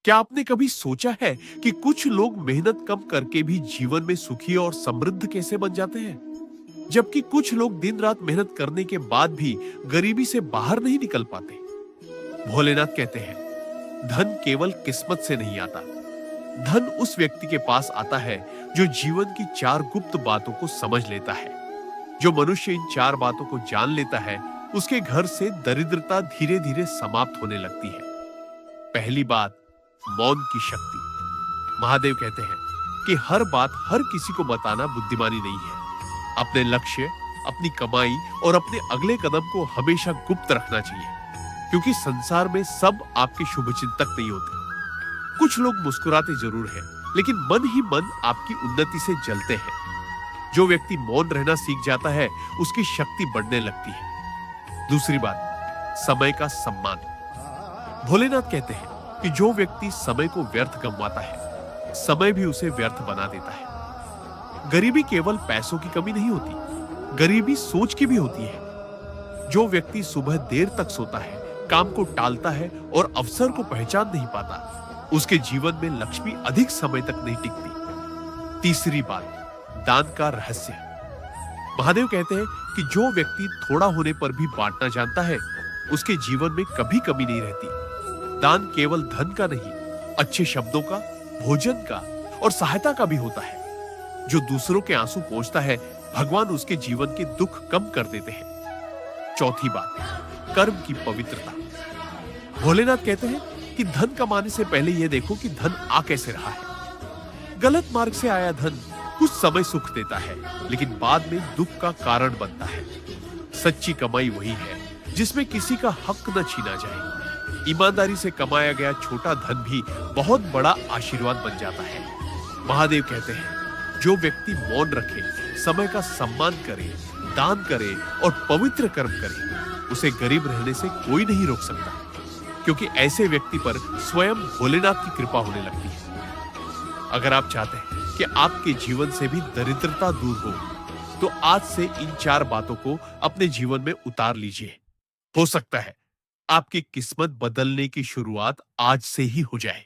क्या आपने कभी सोचा है कि कुछ लोग मेहनत कम करके भी जीवन में सुखी और समृद्ध कैसे बन जाते हैं, जबकि कुछ लोग दिन रात मेहनत करने के बाद भी गरीबी से बाहर नहीं निकल पाते? भोलेनाथ कहते हैं, धन केवल किस्मत से नहीं आता। धन उस व्यक्ति के पास आता है जो जीवन की चार गुप्त बातों को समझ लेता है। जो मनुष्य इन चार बातों को जान लेता है, उसके घर से दरिद्रता धीरे धीरे समाप्त होने लगती है। पहली बात, मौन की शक्ति। महादेव कहते हैं कि हर बात हर किसी को बताना बुद्धिमानी नहीं है। अपने लक्ष्य, अपनी कमाई और अपने अगले कदम को हमेशा गुप्त रखना चाहिए, क्योंकि संसार में सब आपके शुभचिंतक नहीं होते। कुछ लोग मुस्कुराते जरूर हैं, लेकिन मन ही मन आपकी उन्नति से जलते हैं। जो व्यक्ति मौन रहना सीख जाता है, उसकी शक्ति बढ़ने लगती है। दूसरी बात, समय का सम्मान। भोलेनाथ कहते हैं कि जो व्यक्ति समय को व्यर्थ गंवाता है, समय भी उसे व्यर्थ बना देता है। गरीबी केवल पैसों की कमी नहीं होती, गरीबी सोच की भी होती है। जो व्यक्ति सुबह देर तक सोता है, काम को टालता है और अवसर को पहचान नहीं पाता, उसके जीवन में लक्ष्मी अधिक समय तक नहीं टिकती। तीसरी बात, दान का रहस्य। महादेव कहते हैं कि जो व्यक्ति थोड़ा होने पर भी बांटना जानता है, उसके जीवन में कभी कमी नहीं रहती। दान केवल धन का नहीं, अच्छे शब्दों का, भोजन का और सहायता का भी होता है। जो दूसरों के आंसू पोंछता है, भगवान उसके जीवन के दुख कम कर देते हैं। चौथी बात, कर्म की पवित्रता। भोलेनाथ कहते हैं कि धन कमाने से पहले यह देखो कि धन आ कैसे रहा है। गलत मार्ग से आया धन कुछ समय सुख देता है, लेकिन बाद में दुख का कारण बनता है। सच्ची कमाई वही है जिसमें किसी का हक न छीना जाए। ईमानदारी से कमाया गया छोटा धन भी बहुत बड़ा आशीर्वाद बन जाता है। महादेव कहते हैं, जो व्यक्ति मौन रखे, समय का सम्मान करे, दान करे और पवित्र कर्म करे, उसे गरीब रहने से कोई नहीं रोक सकता, क्योंकि ऐसे व्यक्ति पर स्वयं भोलेनाथ की कृपा होने लगती है। अगर आप चाहते हैं कि आपके जीवन से भी दरिद्रता दूर हो, तो आज से इन चार बातों को अपने जीवन में उतार लीजिए। हो सकता है आपकी किस्मत बदलने की शुरुआत आज से ही हो जाए।